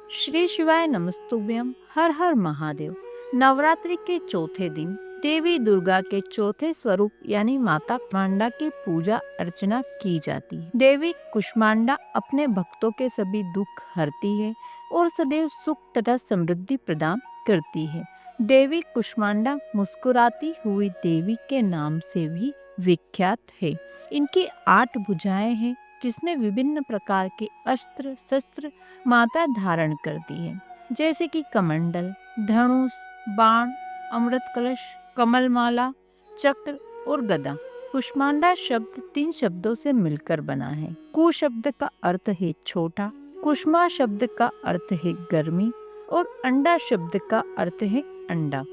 श्री शिवाय नमस्तुभ्यम। हर हर महादेव। नवरात्रि के चौथे दिन देवी दुर्गा के चौथे स्वरूप यानी माता कुष्मांडा की पूजा अर्चना की जाती है। देवी कुष्मांडा अपने भक्तों के सभी दुख हरती है और सदैव सुख तथा समृद्धि प्रदान करती है। देवी कुष्मांडा मुस्कुराती हुई देवी के नाम से भी विख्यात है। इनकी 8 भुजाएं हैं जिसमें विभिन्न प्रकार के अस्त्र शस्त्र माता धारण करती है, जैसे कि कमंडल, धनुष, बाण, अमृत कलश, कमलमाला, चक्र और गदा। कुष्मांडा शब्द 3 शब्दों से मिलकर बना है। कु शब्द का अर्थ है छोटा, कुष्मा शब्द का अर्थ है गर्मी और अंडा शब्द का अर्थ है अंडा।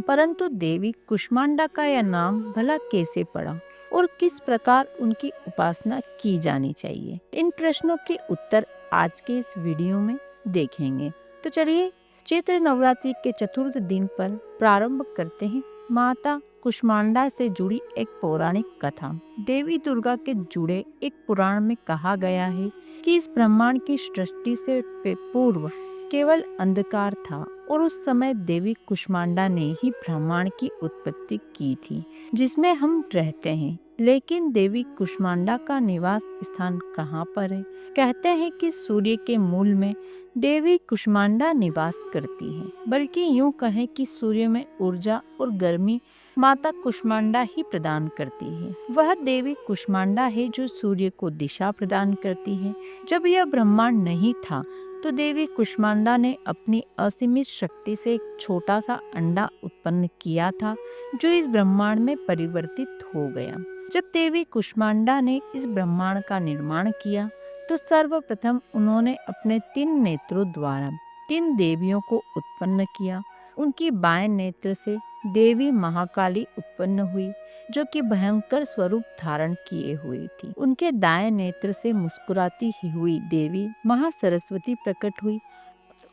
परंतु देवी कुष्मांडा का यह नाम भला कैसे पड़ा और किस प्रकार उनकी उपासना की जानी चाहिए, इन प्रश्नों के उत्तर आज के इस वीडियो में देखेंगे। तो चलिए चैत्र नवरात्रि के चतुर्थ दिन पर प्रारंभ करते हैं माता कुष्मांडा से जुड़ी एक पौराणिक कथा। देवी दुर्गा के जुड़े एक पुराण में कहा गया है कि इस ब्रह्मांड की सृष्टि से पूर्व केवल अंधकार था और उस समय देवी कुष्मांडा ने ही ब्रह्मांड की उत्पत्ति की थी जिसमें हम रहते हैं। लेकिन देवी कुष्मांडा का निवास स्थान कहाँ पर है? कहते हैं कि सूर्य के मूल में देवी कुष्मांडा निवास करती है, बल्कि यूं कहें कि सूर्य में ऊर्जा और गर्मी माता कुष्मांडा ही प्रदान करती है। वह देवी कुष्मांडा है जो सूर्य को दिशा प्रदान करती है। जब यह ब्रह्मांड नहीं था तो देवी कुष्मांडा ने अपनी असीमित शक्ति से एक छोटा सा अंडा उत्पन्न किया था जो इस ब्रह्मांड में परिवर्तित हो गया। जब देवी कुष्मांडा ने इस ब्रह्मांड का निर्माण किया तो सर्वप्रथम उन्होंने अपने 3 नेत्रों द्वारा 3 देवियों को उत्पन्न किया। उनकी बाएं नेत्र से देवी महाकाली उत्पन्न हुई जो कि भयंकर स्वरूप धारण किए हुई थी। उनके दाएं नेत्र से मुस्कुराती हुई देवी महासरस्वती प्रकट हुई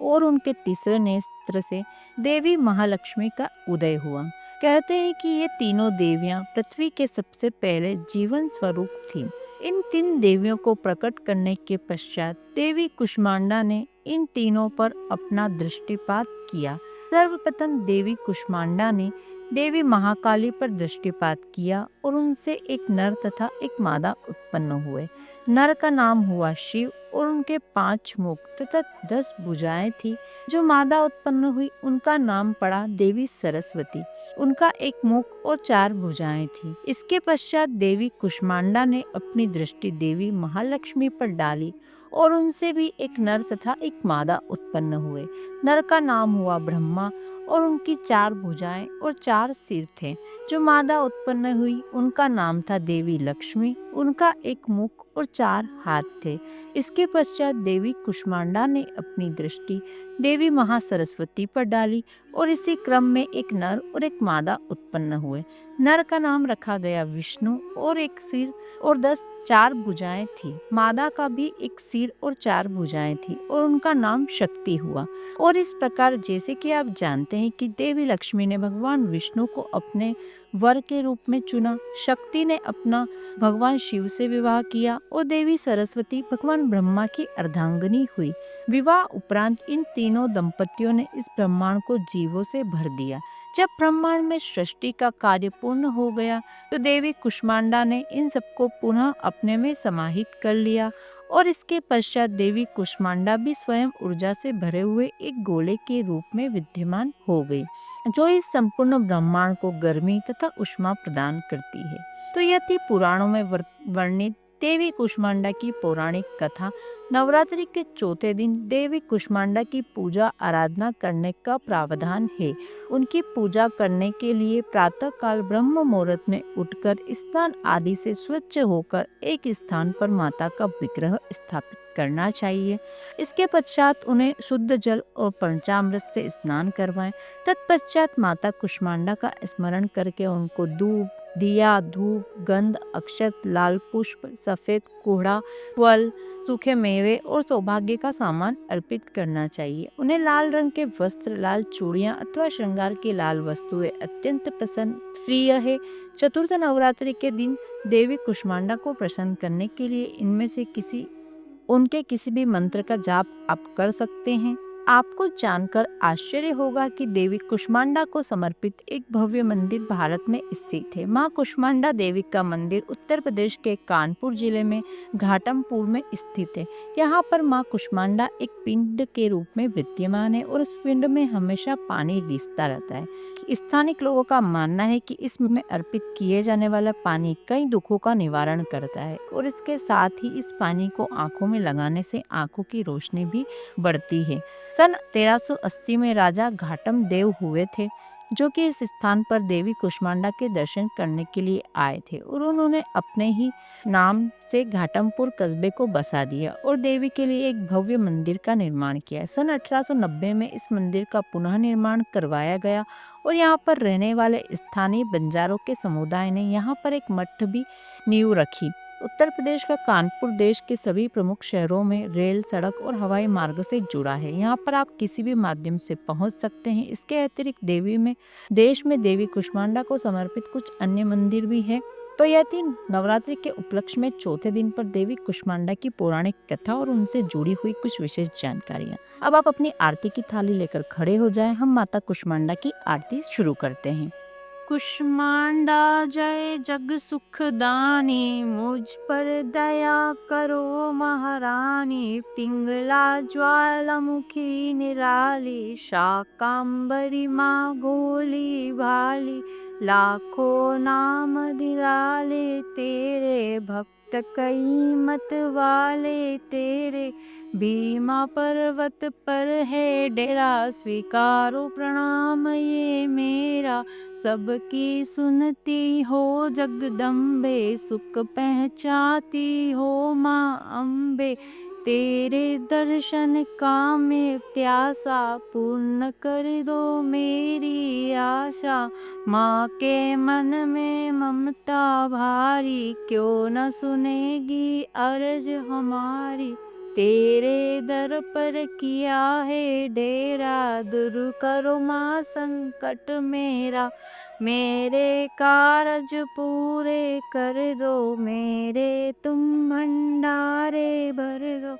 और उनके तीसरे नेत्र से देवी महालक्ष्मी का उदय हुआ। कहते हैं कि ये तीनों देवियां पृथ्वी के सबसे पहले जीवन स्वरूप थीं। इन 3 देवियों को प्रकट करने के पश्चात देवी कुष्मांडा ने इन तीनों पर अपना दृष्टिपात किया। सर्वप्रथम देवी कुष्मांडा ने देवी महाकाली पर दृष्टिपात किया और उनसे एक नर तथा एक मादा उत्पन्न हुए। नर का नाम हुआ शिव और उनके 5 मुख तथा 10 भुजाएं थी। जो मादा उत्पन्न हुई उनका नाम पड़ा देवी सरस्वती। उनका एक मुख और 4 भुजाएं थी। इसके पश्चात देवी कुष्मांडा ने अपनी दृष्टि देवी महालक्ष्मी पर डाली और उनसे भी एक नर तथा एक मादा उत्पन्न हुए। नर का नाम हुआ ब्रह्मा और उनकी 4 भुजाएं और 4 सिर थे। जो मादा उत्पन्न हुई उनका नाम था देवी लक्ष्मी। उनका एक मुख और 4 हाथ थे। इसके पश्चात देवी कुष्मांडा ने अपनी दृष्टि देवी महासरस्वती पर डाली और इसी क्रम में एक नर और एक मादा उत्पन्न हुए। नर का नाम रखा गया विष्णु और एक सिर और 4 भुजाएं थी। मादा का भी एक सिर और 4 भुजाएं थी और उनका नाम शक्ति हुआ। और इस प्रकार जैसे कि आप जानते हैं कि देवी लक्ष्मी ने भगवान विष्णु को अपने वर के रूप में चुना, शक्ति ने अपना भगवान शिव से विवाह किया और देवी सरस्वती भगवान ब्रह्मा की अर्धांगिनी हुई। विवाह उपरांत इन तीनों दंपतियों ने इस ब्रह्मांड को जीवों से भर दिया। जब ब्रह्मांड में सृष्टि का कार्य पूर्ण हो गया तो देवी कुष्मांडा ने इन सबको पुनः अपने में समाहित कर लिया और इसके पश्चात देवी कुष्मांडा भी स्वयं ऊर्जा से भरे हुए एक गोले के रूप में विद्यमान हो गई जो इस संपूर्ण ब्रह्मांड को गर्मी तथा उष्मा प्रदान करती है। तो यह थी पुराणों में वर्णित देवी कुष्मांडा की पौराणिक कथा। नवरात्रि के चौथे दिन देवी कुष्मांडा की पूजा आराधना करने का प्रावधान है। उनकी पूजा करने के लिए प्रातः काल ब्रह्म मुहूर्त में उठकर स्नान आदि से स्वच्छ होकर एक स्थान पर माता का विग्रह स्थापित करना चाहिए। इसके पश्चात उन्हें शुद्ध जल और पंचामृत से स्नान करवाएं। तत्पश्चात माता कुष्मांडा का स्मरण करके उनको दूध, दिया, धूप, गंध, अक्षत, लाल पुष्प, सफेद कोहड़ा, फल, सूखे मेवे और सौभाग्य का सामान अर्पित करना चाहिए। उन्हें लाल रंग के वस्त्र, लाल चूड़ियां अथवा श्रृंगार की लाल वस्तुएं अत्यंत प्रसन्न प्रिय है। चतुर्थ नवरात्रि के दिन देवी कुष्मांडा को प्रसन्न करने के लिए इनमें से किसी उनके किसी भी मंत्र का जाप आप कर सकते हैं। आपको जानकर आश्चर्य होगा कि देवी कुष्मांडा को समर्पित एक भव्य मंदिर भारत में स्थित है। माँ कुष्मांडा देवी का मंदिर उत्तर प्रदेश के कानपुर जिले में घाटमपुर में स्थित है। यहाँ पर माँ कुष्मांडा एक पिंड के रूप में विद्यमान है और उस पिंड में हमेशा पानी रिसता रहता है। स्थानीय लोगों का मानना है कि इसमें अर्पित किए जाने वाला पानी कई दुखों का निवारण करता है और इसके साथ ही इस पानी को आंखों में लगाने से आंखों की रोशनी भी बढ़ती है। सन 1380 में राजा घाटम देव हुए थे, जो कि इस स्थान पर देवी कुष्मांडा के दर्शन करने के लिए आए थे और उन्होंने अपने ही नाम से घाटमपुर कस्बे को बसा दिया और देवी के लिए एक भव्य मंदिर का निर्माण किया। सन 1890 में इस मंदिर का पुनः निर्माण करवाया गया और यहाँ पर रहने वाले स्थानीय बंजारों के समुदाय ने यहाँ पर एक मठ भी नींव रखी। उत्तर प्रदेश का कानपुर देश के सभी प्रमुख शहरों में रेल, सड़क और हवाई मार्ग से जुड़ा है। यहाँ पर आप किसी भी माध्यम से पहुँच सकते हैं। इसके अतिरिक्त देश में देवी कुष्मांडा को समर्पित कुछ अन्य मंदिर भी है। तो यह थी नवरात्रि के उपलक्ष्य में चौथे दिन पर देवी कुष्मांडा की पौराणिक कथा और उनसे जुड़ी हुई कुछ विशेष जानकारियाँ। अब आप अपनी आरती की थाली लेकर खड़े हो जाएं। हम माता कुष्मांडा की आरती शुरू करते हैं। कुष्मांडा जय जग सुखदानी, मुझ पर दया करो महारानी। पिंगला ज्वालामुखी निराली, शाकांबरी माँ गोली भाली। लाखों नाम दिलाले तेरे, भक्त कई मत वाले तेरे। भीमा पर्वत पर है डेरा, स्वीकारो प्रणाम ये मेरा। सबकी सुनती हो जगदम्बे, सुख पहचाती हो माँ अम्बे। तेरे दर्शन का मैं प्यासा, पूर्ण कर दो मेरी आशा। माँ के मन में ममता भारी, क्यों न सुनेगी अर्ज हमारी। तेरे दर पर किया है डेरा, दूर करो माँ संकट मेरा। मेरे कारज पूरे कर दो, मेरे तुम भंडारे भर दो।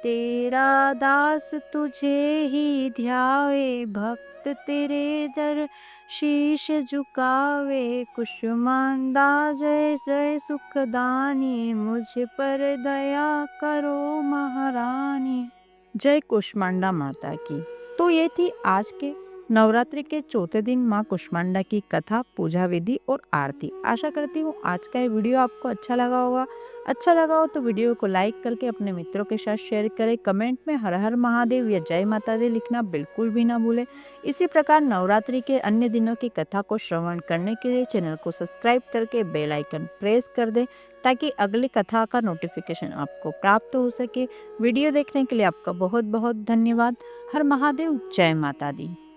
तेरा दास तुझे ही ध्यावे, भक्त तेरे दर शीश झुकावे। कुष्मांडा जय जय सुखदानी, मुझ पर दया करो महारानी। जय कुष्मांडा माता की। तो ये थी आज के नवरात्रि के चौथे दिन माँ कुष्मांडा की कथा, पूजा विधि और आरती। आशा करती हूँ आज का ये वीडियो आपको अच्छा लगा होगा। अच्छा लगा हो तो वीडियो को लाइक करके अपने मित्रों के साथ शेयर करें। कमेंट में हर हर महादेव या जय माता दी लिखना बिल्कुल भी ना भूलें। इसी प्रकार नवरात्रि के अन्य दिनों की कथा को श्रवण करने के लिए चैनल को सब्सक्राइब करके बेल आइकन प्रेस कर दें, ताकि अगली कथा का नोटिफिकेशन आपको प्राप्त हो सके। वीडियो देखने के लिए आपका बहुत बहुत धन्यवाद। हर महादेव, जय माता दी।